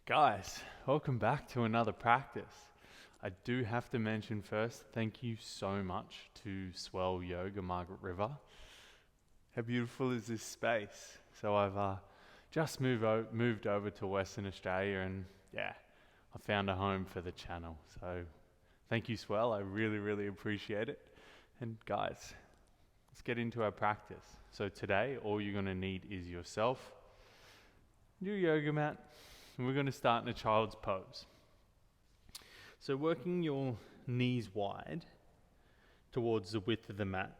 Guys, welcome back to another practice. I do have to mention first, thank you so much to Swell Yoga Margaret River. How beautiful is this space? So I've just moved over to Western Australia and I found a home for the channel. So thank you, Swell. I really appreciate it. And guys, let's get into our practice. So today, all you're going to need is yourself, your yoga mat, and we're going to start in a child's pose. So working your knees wide towards the width of the mat.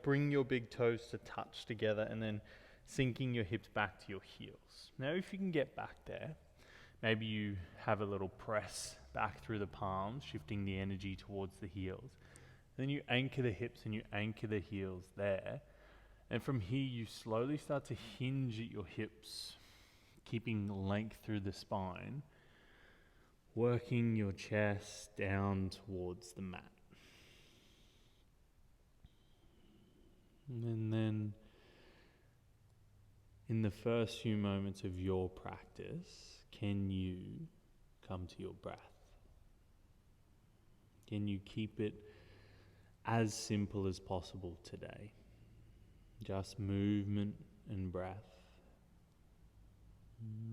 Bring your big toes to touch together and then sinking your hips back to your heels. Now if you can get back there, maybe you have a little press back through the palms, shifting the energy towards the heels. Then you anchor the hips and you anchor the heels there. And from here you slowly start to hinge at your hips, keeping length through the spine, working your chest down towards the mat. And then in the first few moments of your practice, can you come to your breath? Can you keep it as simple as possible today? Just movement and breath.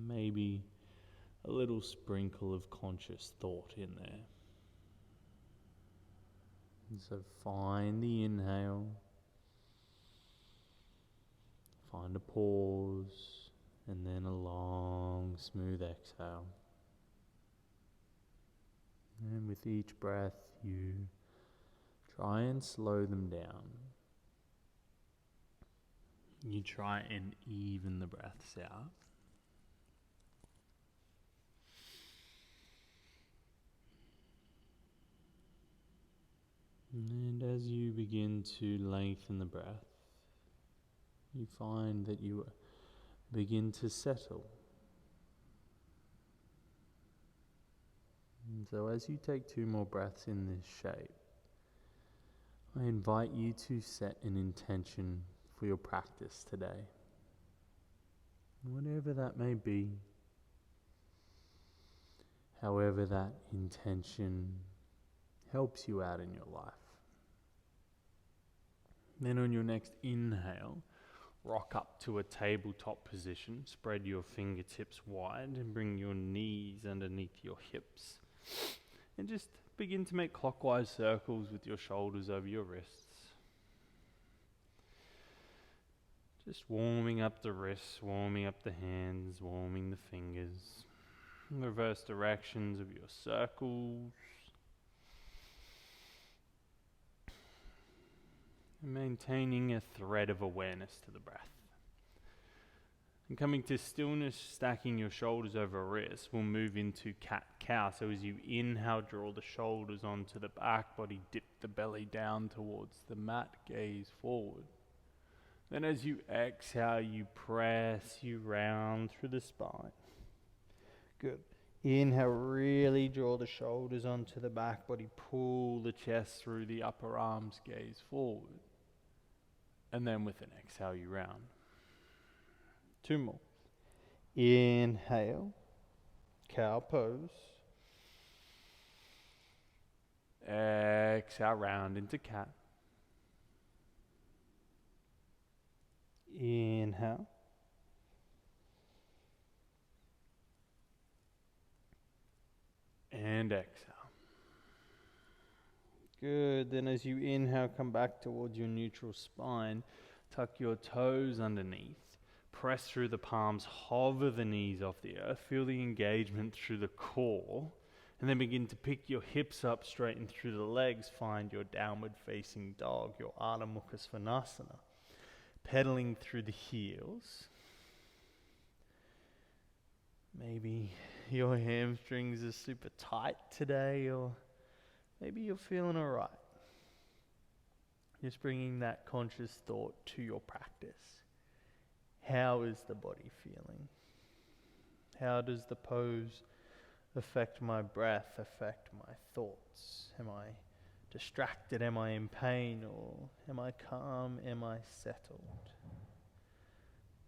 Maybe a little sprinkle of conscious thought in there. And so find the inhale, find a pause, and then a long, smooth exhale. And with each breath, you try and slow them down. You try and even the breaths out. And as you begin to lengthen the breath, you find that you begin to settle. And so as you take 2 more breaths in this shape, I invite you to set an intention for your practice today. Whatever that may be, however that intention helps you out in your life. Then on your next inhale, rock up to a tabletop position, spread your fingertips wide and bring your knees underneath your hips. And just begin to make clockwise circles with your shoulders over your wrists. Just warming up the wrists, warming up the hands, warming the fingers. Reverse directions of your circles. And maintaining a thread of awareness to the breath. And coming to stillness, stacking your shoulders over wrists, we'll move into cat-cow. So as you inhale, draw the shoulders onto the back body, dip the belly down towards the mat, gaze forward. Then as you exhale, you press, you round through the spine. Good. Inhale, really draw the shoulders onto the back body, pull the chest through the upper arms, gaze forward. And then with an exhale, you round. 2 more. Inhale, cow pose. Exhale, round into cat. Inhale. And exhale. Good. Then as you inhale, come back towards your neutral spine. Tuck your toes underneath. Press through the palms. Hover the knees off the earth. Feel the engagement through the core. And then begin to pick your hips up, straighten through the legs. Find your downward facing dog, your Ardha Mukha Svanasana. Pedaling through the heels. Maybe your hamstrings are super tight today, or maybe you're feeling alright. Just bringing that conscious thought to your practice. How is the body feeling? How does the pose affect my breath, affect my thoughts? Am I distracted? Am I in pain? Or am I calm? Am I settled?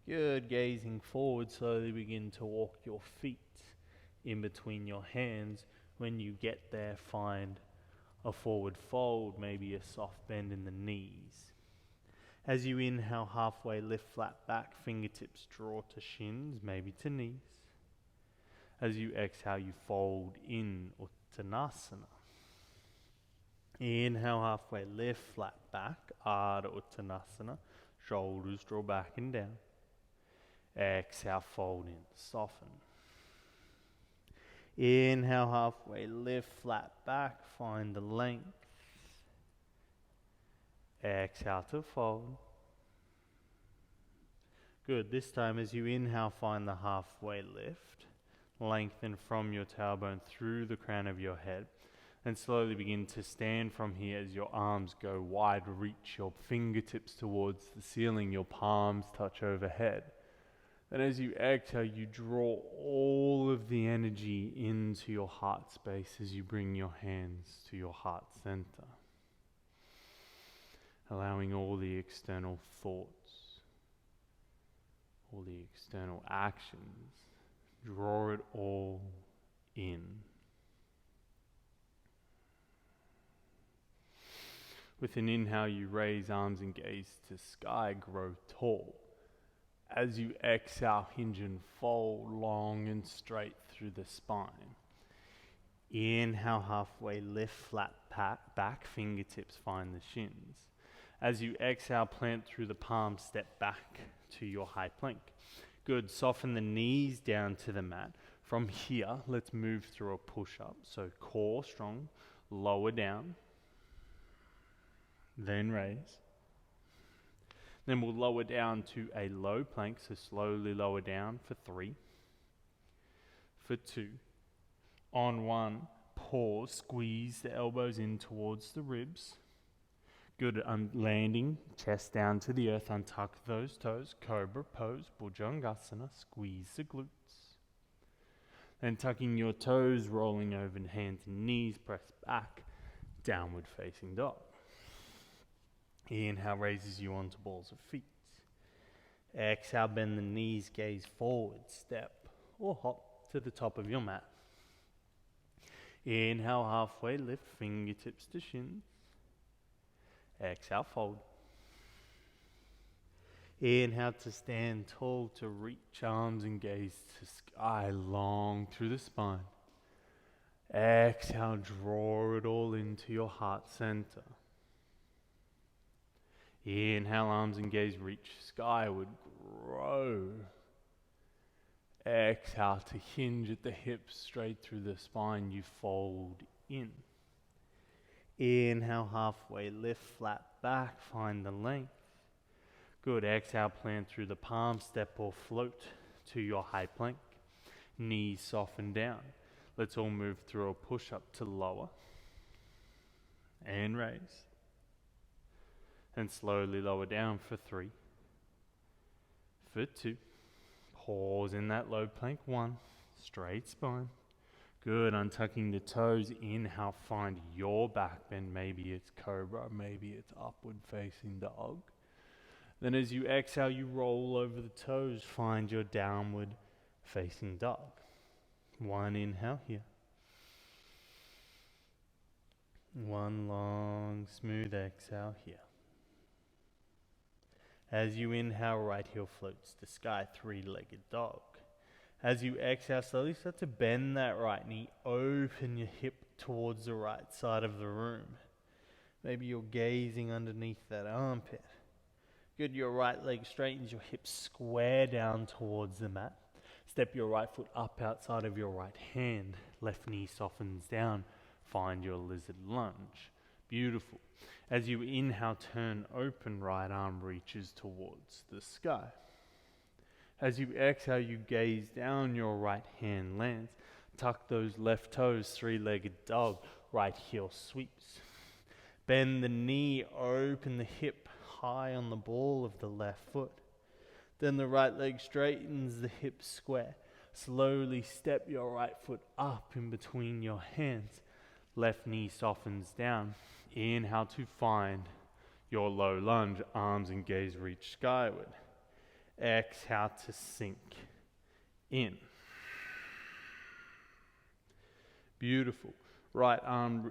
Good. Gazing forward, slowly begin to walk your feet in between your hands. When you get there, find a forward fold, maybe a soft bend in the knees. As you inhale, halfway lift flat back, fingertips draw to shins, maybe to knees. As you exhale, you fold in Uttanasana. Inhale, halfway lift flat back, Ardha Uttanasana, shoulders draw back and down. Exhale, fold in, soften. Inhale, halfway lift flat back, find the length. Exhale to fold. Good. This time as you inhale, find the halfway lift. Lengthen from your tailbone through the crown of your head. And slowly begin to stand from here as your arms go wide. Reach your fingertips towards the ceiling. Your palms touch overhead. And as you exhale, you draw all of the energy into your heart space as you bring your hands to your heart center. Allowing all the external thoughts, all the external actions, draw it all in. With an inhale, you raise arms and gaze to sky, grow tall. As you exhale, hinge and fold long and straight through the spine. Inhale, halfway lift flat back, fingertips find the shins. As you exhale, plant through the palms, step back to your high plank. Good, soften the knees down to the mat. From here, let's move through a push-up. So core strong, lower down, then raise. Then we'll lower down to a low plank, so slowly lower down for 3, for 2. On 1, pause, squeeze the elbows in towards the ribs. Good, landing, chest down to the earth, untuck those toes, cobra pose, Bhujangasana, squeeze the glutes. Then tucking your toes, rolling over hands and knees, press back, downward facing dog. Inhale raises you onto balls of feet. Exhale, bend the knees, gaze forward, step or hop to the top of your mat. Inhale, halfway lift, fingertips to shins. Exhale, fold. Inhale to stand tall, to reach arms and gaze to sky, long through the spine. Exhale, draw it all into your heart center. Inhale, arms and gaze, reach skyward, grow. Exhale to hinge at the hips, straight through the spine, you fold in. Inhale, halfway lift, flat back, find the length. Good, exhale, plant through the palms, step or float to your high plank. Knees soften down. Let's all move through a push-up to lower. And raise. And slowly lower down for 3, for 2. Pause in that low plank, 1, straight spine. Good, untucking the toes, inhale, find your back bend. Maybe it's cobra, maybe it's upward facing dog. Then as you exhale, you roll over the toes, find your downward facing dog. 1 inhale here. 1 long, smooth exhale here. As you inhale, right heel floats to sky, 3-legged dog. As you exhale, slowly start to bend that right knee, open your hip towards the right side of the room. Maybe you're gazing underneath that armpit. Good, your right leg straightens, your hips square down towards the mat. Step your right foot up outside of your right hand. Left knee softens down. Find your lizard lunge. Beautiful. As you inhale, turn open, right arm reaches towards the sky. As you exhale, you gaze down, your right hand lands. Tuck those left toes, 3-legged dog, right heel sweeps. Bend the knee, open the hip, high on the ball of the left foot. Then the right leg straightens, the hips square. Slowly step your right foot up in between your hands. Left knee softens down. Inhale to find your low lunge, arms and gaze reach skyward. Exhale to sink in. Beautiful.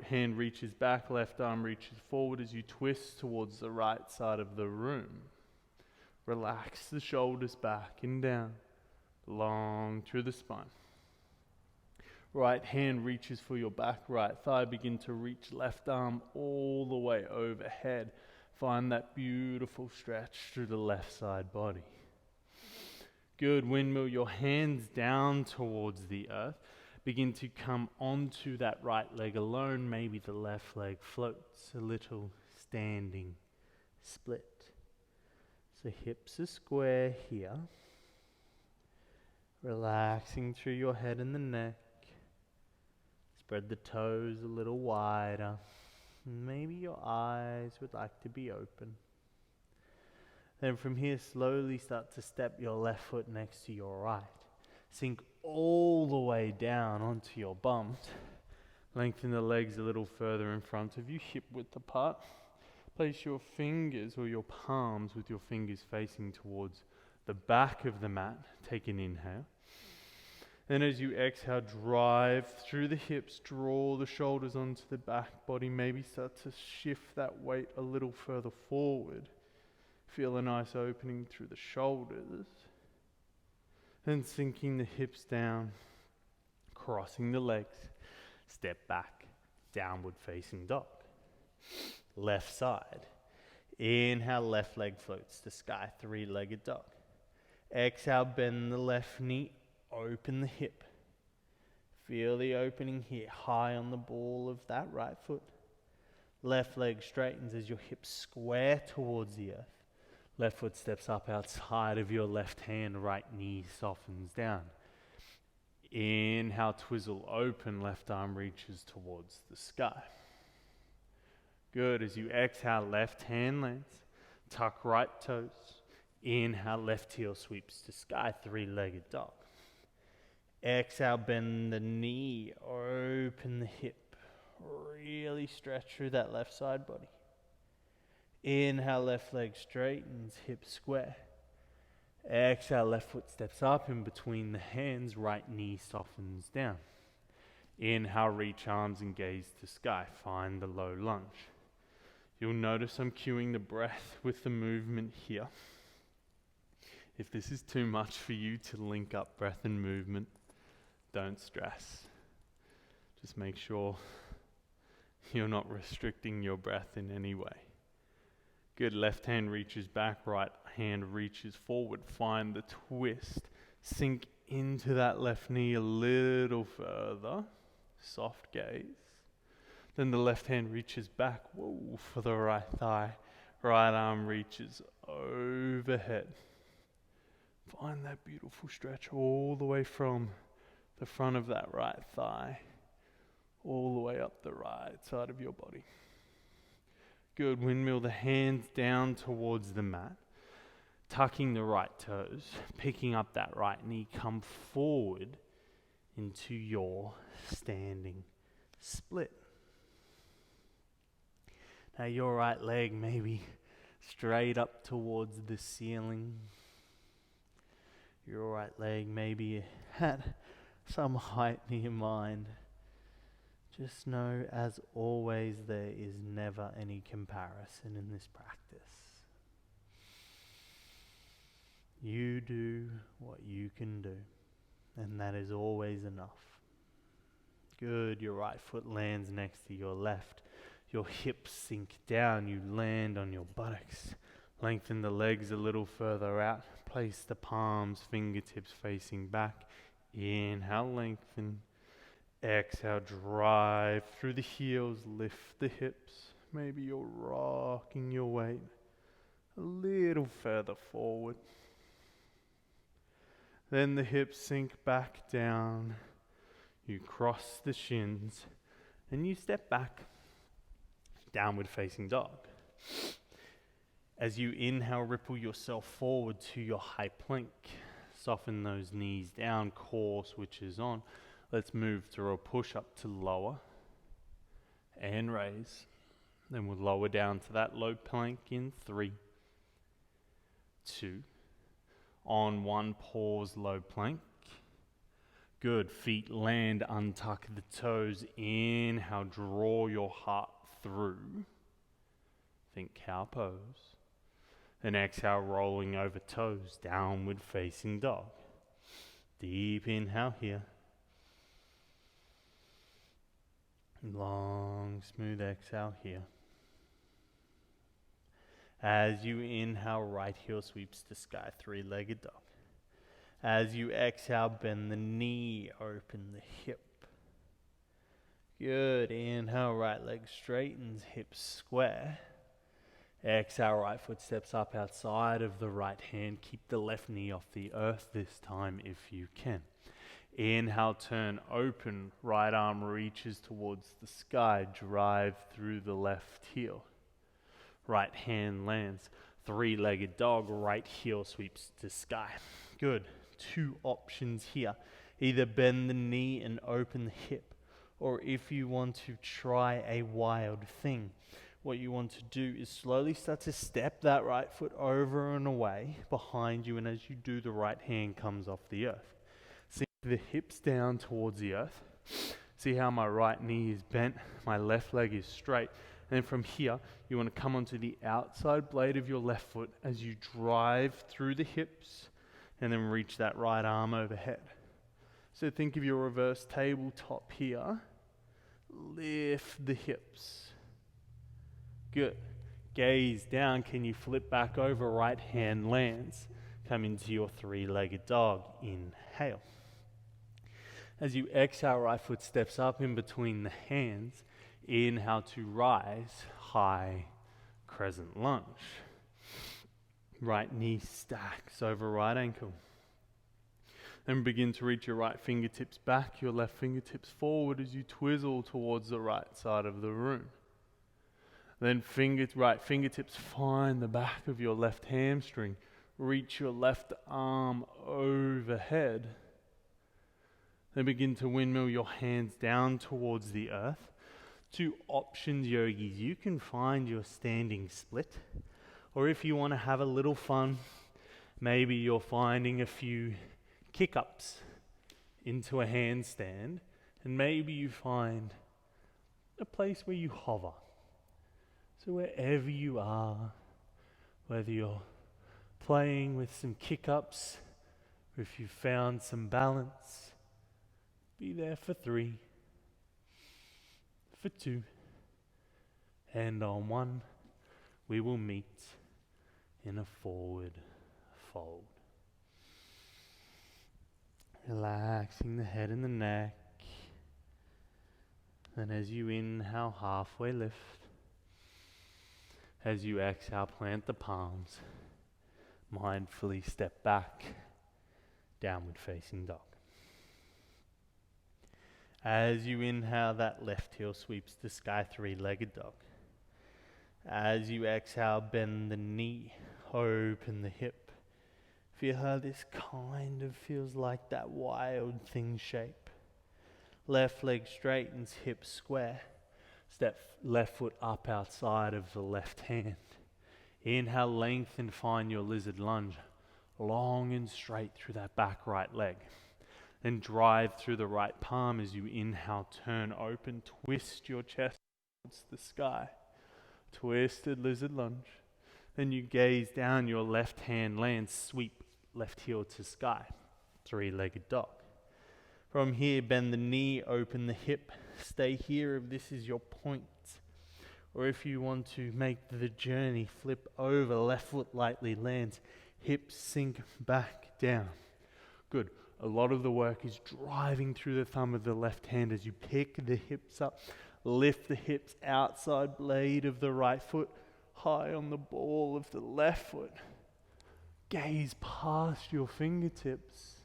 Hand reaches back, left arm reaches forward as you twist towards the right side of the room. Relax the shoulders back and down, long through the spine. Right hand reaches for your back, right thigh. Begin to reach left arm all the way overhead. Find that beautiful stretch through the left side body. Good. Windmill your hands down towards the earth. Begin to come onto that right leg alone. Maybe the left leg floats a little, standing split. So hips are square here. Relaxing through your head and the neck. Spread the toes a little wider. Maybe your eyes would like to be open. Then from here, slowly start to step your left foot next to your right. Sink all the way down onto your bums. Lengthen the legs a little further in front of you, hip width apart. Place your fingers or your palms with your fingers facing towards the back of the mat. Take an inhale. Then as you exhale, drive through the hips, draw the shoulders onto the back body. Maybe start to shift that weight a little further forward. Feel a nice opening through the shoulders. Then sinking the hips down, crossing the legs. Step back, downward facing dog. Left side. Inhale, left leg floats to sky, three-legged dog. Exhale, bend the left knee, open the hip. Feel the opening here, high on the ball of that right foot. Left leg straightens as your hips square towards the earth. Left foot steps up outside of your left hand, right knee softens down. Inhale, twizzle open, left arm reaches towards the sky. Good. As you exhale, left hand lands. Tuck right toes. Inhale, left heel sweeps to sky, three-legged dog. Exhale, bend the knee, open the hip. Really stretch through that left side body. Inhale, left leg straightens, hip square. Exhale, left foot steps up in between the hands, right knee softens down. Inhale, reach arms and gaze to sky. Find the low lunge. You'll notice I'm cueing the breath with the movement here. If this is too much for you to link up breath and movement, don't stress. Just make sure you're not restricting your breath in any way. Good. Left hand reaches back, right hand reaches forward. Find the twist. Sink into that left knee a little further. Soft gaze. Then the left hand reaches back, whoa, for the right thigh. Right arm reaches overhead. Find that beautiful stretch all the way from the front of that right thigh, all the way up the right side of your body. Good. Windmill the hands down towards the mat, tucking the right toes, picking up that right knee, come forward into your standing split. Now your right leg maybe straight up towards the ceiling. Your right leg maybe at some height near mine. Just know, as always, there is never any comparison in this practice. You do what you can do, and that is always enough. Good. Your right foot lands next to your left. Your hips sink down. You land on your buttocks. Lengthen the legs a little further out. Place the palms, fingertips facing back. Inhale, lengthen. Exhale, drive through the heels, lift the hips. Maybe you're rocking your weight a little further forward. Then the hips sink back down. You cross the shins and you step back, downward facing dog. As you inhale, ripple yourself forward to your high plank. Soften those knees down, core switches on. Let's move through a push-up to lower and raise. Then we'll lower down to that low plank in 3, 2. On 1, pause, low plank. Good. Feet land, untuck the toes. Inhale, draw your heart through. Think cow pose. Then exhale, rolling over toes, downward facing dog. Deep inhale here. Long, smooth exhale here. As you inhale, right heel sweeps to sky, three-legged dog. As you exhale, bend the knee, open the hip. Good. Inhale, right leg straightens, hips square. Exhale, right foot steps up outside of the right hand. Keep the left knee off the earth this time if you can. Inhale, turn open, right arm reaches towards the sky, drive through the left heel. Right hand lands, three-legged dog, right heel sweeps to sky. Good. Two options here. Either bend the knee and open the hip, or if you want to try a wild thing, what you want to do is slowly start to step that right foot over and away behind you, and as you do, the right hand comes off the earth. See the hips down towards the earth. See how my right knee is bent, my left leg is straight. And then from here, you want to come onto the outside blade of your left foot as you drive through the hips and then reach that right arm overhead. So think of your reverse tabletop here. Lift the hips. Good. Gaze down. Can you flip back over? Right hand lands. Come into your three-legged dog. Inhale. As you exhale, right foot steps up in between the hands. Inhale to rise, high crescent lunge. Right knee stacks over right ankle. Then begin to reach your right fingertips back, your left fingertips forward as you twizzle towards the right side of the room. Then right fingertips find the back of your left hamstring. Reach your left arm overhead. Then begin to windmill your hands down towards the earth. Two options, yogis. You can find your standing split, or if you want to have a little fun, maybe you're finding a few kick-ups into a handstand, and maybe you find a place where you hover. So wherever you are, whether you're playing with some kick-ups, or if you found some balance, be there for 3, for 2, and on 1, we will meet in a forward fold. Relaxing the head and the neck. And as you inhale, halfway lift. As you exhale, plant the palms. Mindfully step back, downward facing dog. As you inhale, that left heel sweeps the sky, three-legged dog. As you exhale, bend the knee, open the hip. Feel how this kind of feels like that wild thing shape. Left leg straightens, hip square. Step left foot up outside of the left hand. Inhale, lengthen, find your lizard lunge. Long and straight through that back right leg. Then drive through the right palm as you inhale, turn open, twist your chest towards the sky. Twisted lizard lunge. Then you gaze down, your left hand lands, sweep left heel to sky. Three-legged dog. From here, bend the knee, open the hip. Stay here if this is your point. Or if you want to make the journey, flip over, left foot lightly lands, hips sink back down. Good. A lot of the work is driving through the thumb of the left hand as you pick the hips up, lift the hips, outside blade of the right foot, high on the ball of the left foot. Gaze past your fingertips.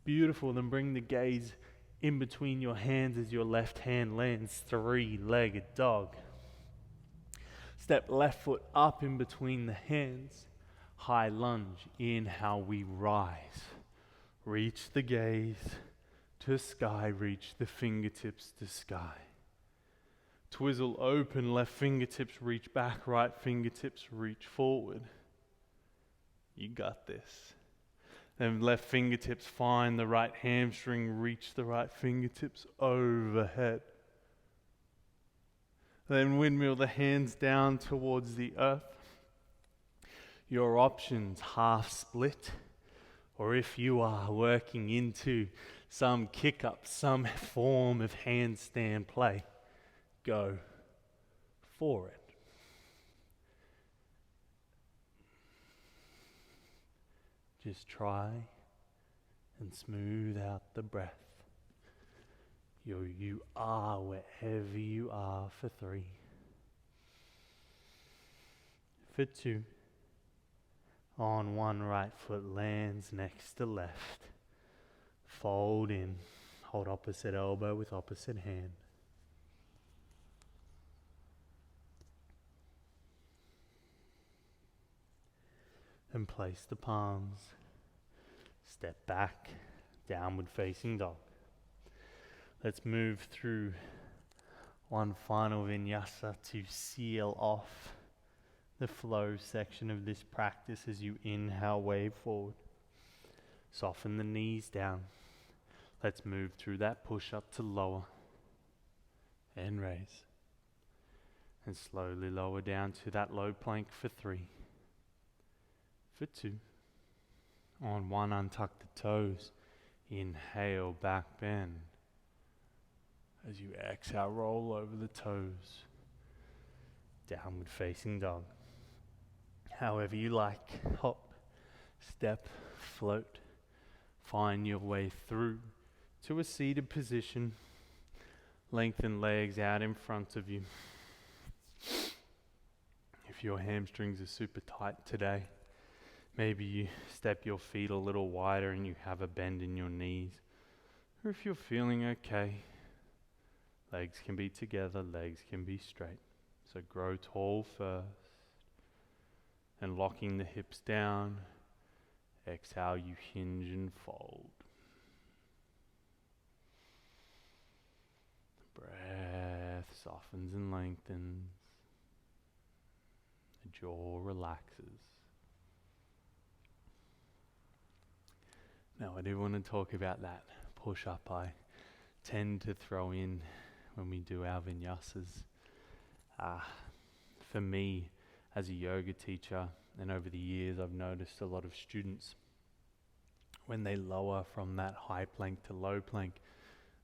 Beautiful. Then bring the gaze in between your hands as your left hand lands, three-legged dog. Step left foot up in between the hands, high lunge. Inhale, we rise. Reach the gaze to sky, reach the fingertips to sky. Twizzle open, left fingertips reach back, right fingertips reach forward. You got this. Then left fingertips find the right hamstring, reach the right fingertips overhead. Then windmill the hands down towards the earth. Your options: half split, or if you are working into some kick up, some form of handstand play, go for it. Just try and smooth out the breath. You are wherever you are for 3. For 2. On one right foot lands next to left. Fold in. Hold opposite elbow with opposite hand. And place the palms. Step back. Downward facing dog. Let's move through one final vinyasa to seal off the flow section of this practice as you inhale, wave forward. Soften the knees down. Let's move through that push-up to lower and raise. And slowly lower down to that low plank for 3. For 2. On one, untuck the toes. Inhale, back bend. As you exhale, roll over the toes. Downward facing dog. However you like. Hop, step, float. Find your way through to a seated position. Lengthen legs out in front of you. If your hamstrings are super tight today, maybe you step your feet a little wider and you have a bend in your knees. Or if you're feeling okay, legs can be together, legs can be straight. So grow tall first. And locking the hips down. Exhale, you hinge and fold. The breath softens and lengthens. The jaw relaxes. Now I do want to talk about that push-up I tend to throw in when we do our vinyasas. For me, as a yoga teacher, and over the years I've noticed a lot of students, when they lower from that high plank to low plank,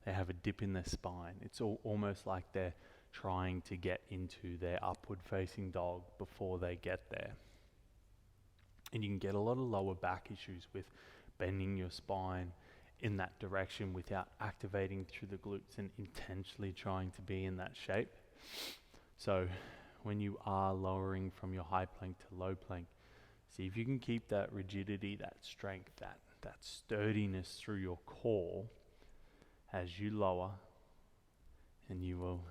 they have a dip in their spine. It's almost like they're trying to get into their upward facing dog before they get there. And you can get a lot of lower back issues with bending your spine in that direction without activating through the glutes and intentionally trying to be in that shape. So when you are lowering from your high plank to low plank, see if you can keep that rigidity, that strength, that sturdiness through your core as you lower, and you will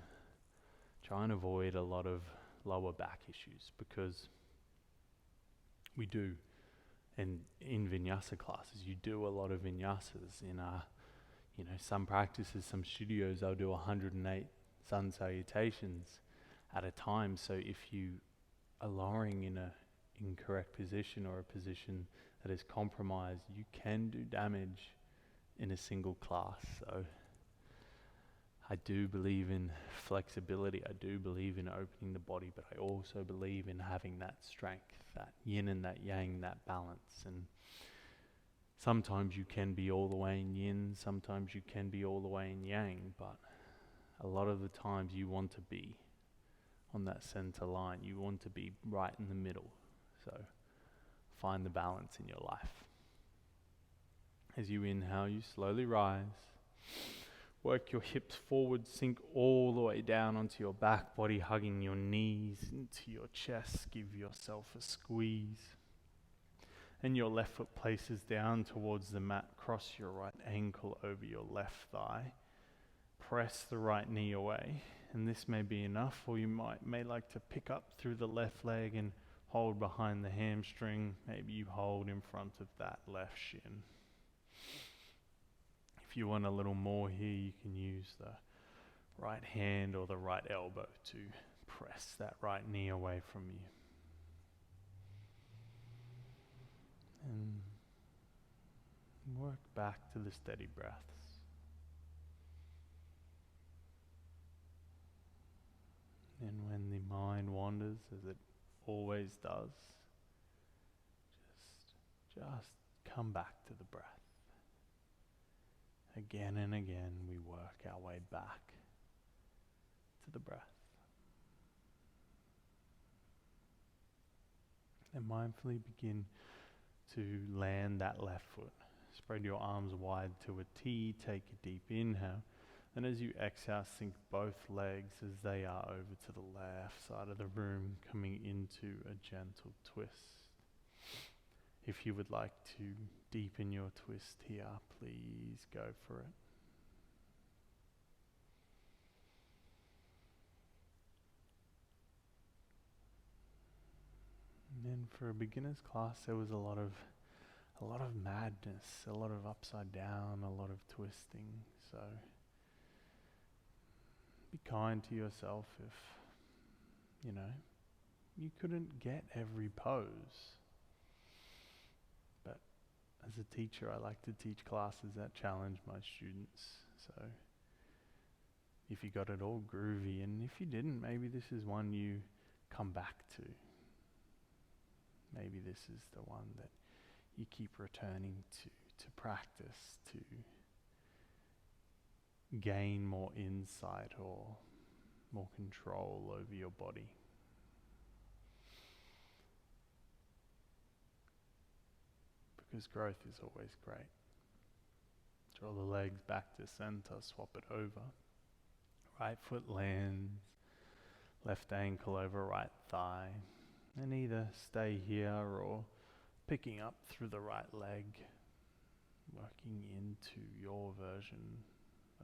try and avoid a lot of lower back issues, because we do, and in vinyasa classes, you do a lot of vinyasas in some practices, some studios, they'll do 108 sun salutations at a time. So if you are lowering in a incorrect position or a position that is compromised, you can do damage in a single class. So I do believe in flexibility. I do believe in opening the body, but I also believe in having that strength, that yin and that yang, that balance. And sometimes you can be all the way in yin, sometimes you can be all the way in yang, but a lot of the times you want to be on that center line. You want to be right in the middle. So find the balance in your life. As you inhale, you slowly rise. Work your hips forward, sink all the way down onto your back body, hugging your knees into your chest. Give yourself a squeeze. And your left foot places down towards the mat. Cross your right ankle over your left thigh. Press the right knee away. And this may be enough, or you may like to pick up through the left leg and hold behind the hamstring. Maybe you hold in front of that left shin. If you want a little more here, you can use the right hand or the right elbow to press that right knee away from you. And Work back to the steady breaths. And when the mind wanders, as it always does, just come back to the breath. Again and again, we work our way back to the breath. And mindfully begin to land that left foot. Spread your arms wide to a T, take a deep inhale. And as you exhale, sink both legs as they are over to the left side of the room, coming into a gentle twist. If you would like to deepen your twist here, please go for it. And then for a beginner's class, there was a lot of madness, a lot of upside down, a lot of twisting. So be kind to yourself if, you couldn't get every pose. But as a teacher, I like to teach classes that challenge my students. So if you got it all groovy, and if you didn't, maybe this is one you come back to. Maybe this is the one that you keep returning to practice, to gain more insight or more control over your body. Because growth is always great. Draw the legs back to center, swap it over. Right foot lands, left ankle over right thigh. And either stay here or picking up through the right leg, working into your version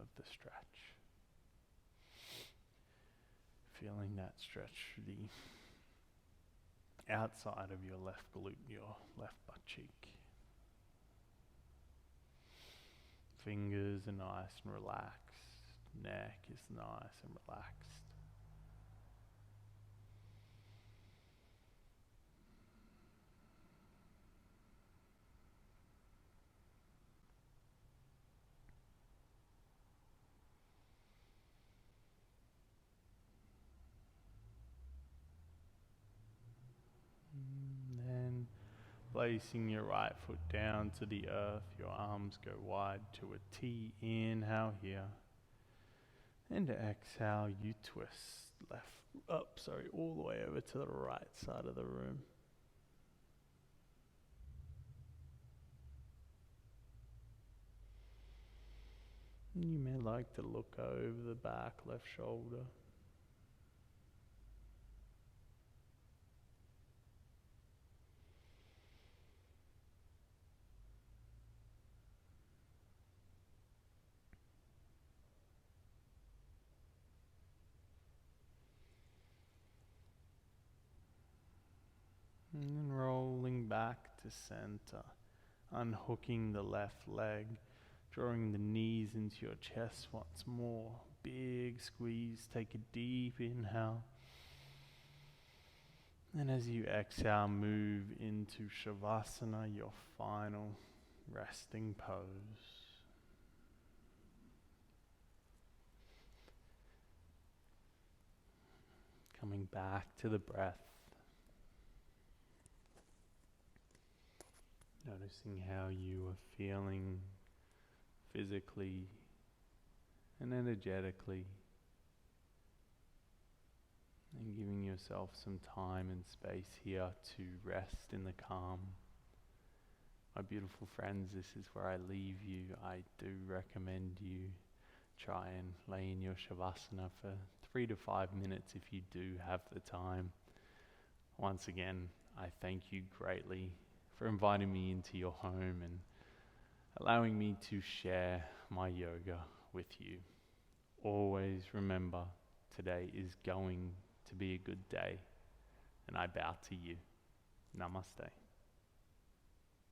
of the stretch. Feeling that stretch through the outside of your left glute, your left butt cheek. Fingers are nice and relaxed. Neck is nice and relaxed. Placing your right foot down to the earth, your arms go wide to a T. Inhale here. And to exhale, you twist all the way over to the right side of the room. And you may like to look over the back, left shoulder. And then rolling back to center, unhooking the left leg, drawing the knees into your chest once more. Big squeeze, take a deep inhale. And as you exhale, move into Shavasana, your final resting pose. Coming back to the breath. Noticing how you are feeling physically and energetically, and giving yourself some time and space here to rest in the calm. My beautiful friends, this is where I leave you. I do recommend you try and lay in your Shavasana for 3 to 5 minutes if you do have the time. Once again, I thank you greatly for inviting me into your home and allowing me to share my yoga with you. Always remember, today is going to be a good day, and I bow to you. Namaste.